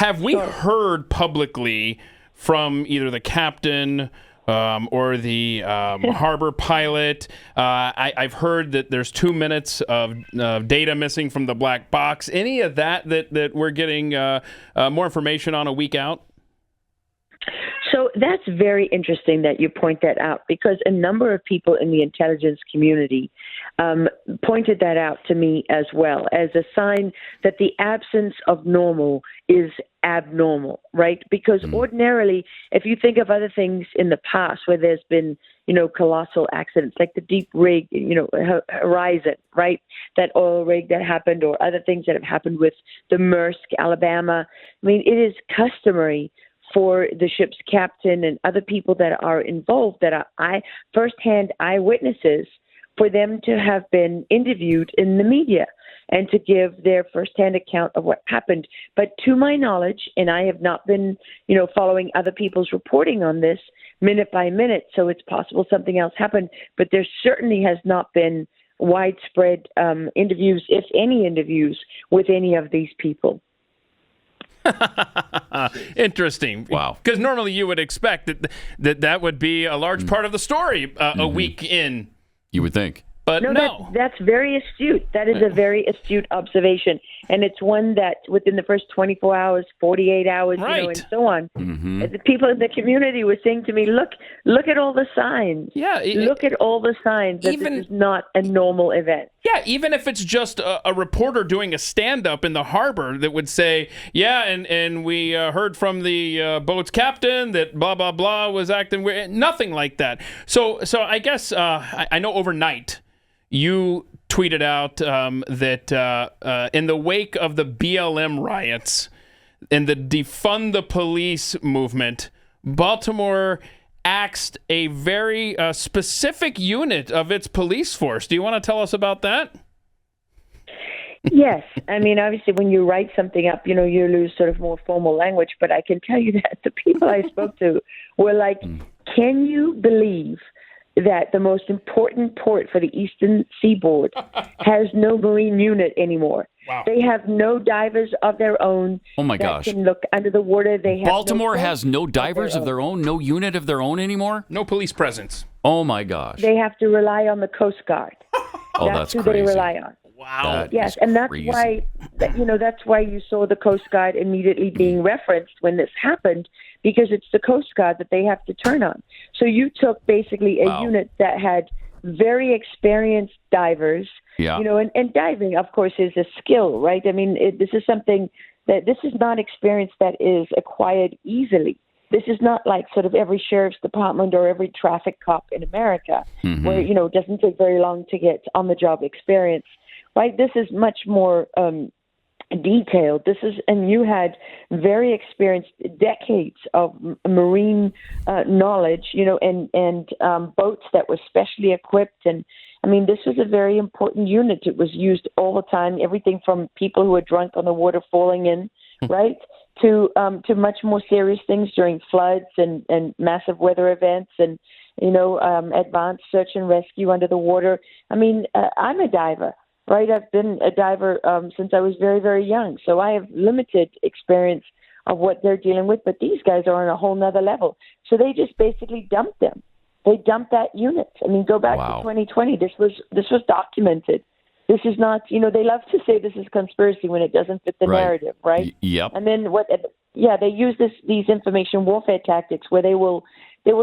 Have we heard publicly from either the captain or the harbor pilot? I've heard that there's 2 minutes of data missing from the black box. Any of that we're getting more information on a week out? So that's very interesting that you point that out, because a number of people in the intelligence community pointed that out to me as well, as a sign that the absence of normal is abnormal, right? Because ordinarily, if you think of other things in the past where there's been, colossal accidents like the deep rig, Horizon, right? That oil rig that happened, or other things that have happened with the Maersk, Alabama. I mean, it is customary for the ship's captain and other people that are involved, that are firsthand eyewitnesses, for them to have been interviewed in the media and to give their firsthand account of what happened. But to my knowledge, and I have not been, following other people's reporting on this minute by minute, so it's possible something else happened, but there certainly has not been widespread interviews, if any interviews, with any of these people. Interesting. Wow. Because normally you would expect that would be a large part of the story a week in. You would think. But no. That's very astute. That is a very astute observation. And it's one that within the first 24 hours, 48 hours, right. And so on, the people in the community were saying to me, look at all the signs. Yeah. Look at all the signs that this is not a normal event. Yeah, even if it's just a reporter doing a stand-up in the harbor that would say, yeah, and we heard from the boat's captain that blah, blah, blah was acting weird. Nothing like that. So I guess I know overnight you tweeted out that in the wake of the BLM riots and the defund the police movement, Baltimore axed a very specific unit of its police force. Do you want to tell us about that? Yes. I mean, obviously, when you write something up, you lose sort of more formal language. But I can tell you that the people I spoke to were like, can you believe that the most important port for the Eastern Seaboard has no Marine unit anymore? Wow. They have no divers of their own. Oh, my that gosh. Can look under the water. They have Baltimore has no divers of their own, no unit of their own anymore? No police presence. Oh, my gosh. They have to rely on the Coast Guard. That's who crazy. they rely on. Wow. Yes, and that's crazy. why, that's why you saw the Coast Guard immediately being referenced when this happened, because it's the Coast Guard that they have to turn on. So you took basically a unit that had very experienced divers, and diving, of course, is a skill, right? I mean, this is something this is not experience that is acquired easily. This is not like sort of every sheriff's department or every traffic cop in America, where, it doesn't take very long to get on-the-job experience. Right, this is much more detailed. And you had very experienced decades of marine knowledge, and boats that were specially equipped. And I mean, this was a very important unit. It was used all the time. Everything from people who were drunk on the water falling in, right, to much more serious things during floods and massive weather events and advanced search and rescue under the water. I mean, I'm a diver. Right, I've been a diver since I was very, very young, so I have limited experience of what they're dealing with. But these guys are on a whole nother level. So they just basically dumped them. They dumped that unit. I mean, go back to 2020. This was documented. This is not, they love to say this is conspiracy when it doesn't fit the narrative, right? Yep. And then they use these information warfare tactics where they will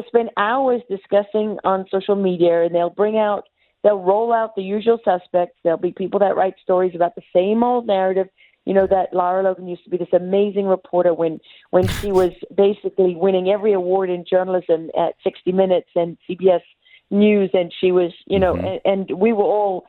spend hours discussing on social media, and they'll roll out the usual suspects. There'll be people that write stories about the same old narrative. That Lara Logan used to be this amazing reporter when she was basically winning every award in journalism at 60 Minutes and CBS News. And she was, and we were all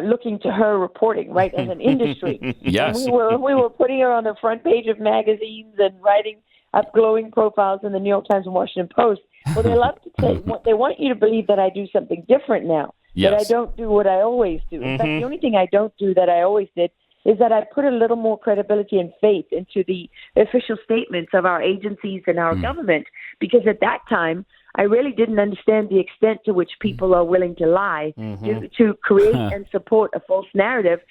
looking to her reporting, right, as an industry. Yes. And we were putting her on the front page of magazines and writing up glowing profiles in the New York Times and Washington Post. Well, they love to say, they want you to believe that I do something different now. Yes. That I don't do what I always do. In fact, the only thing I don't do that I always did is that I put a little more credibility and faith into the official statements of our agencies and our government, because at that time, I really didn't understand the extent to which people are willing to lie to create and support a false narrative.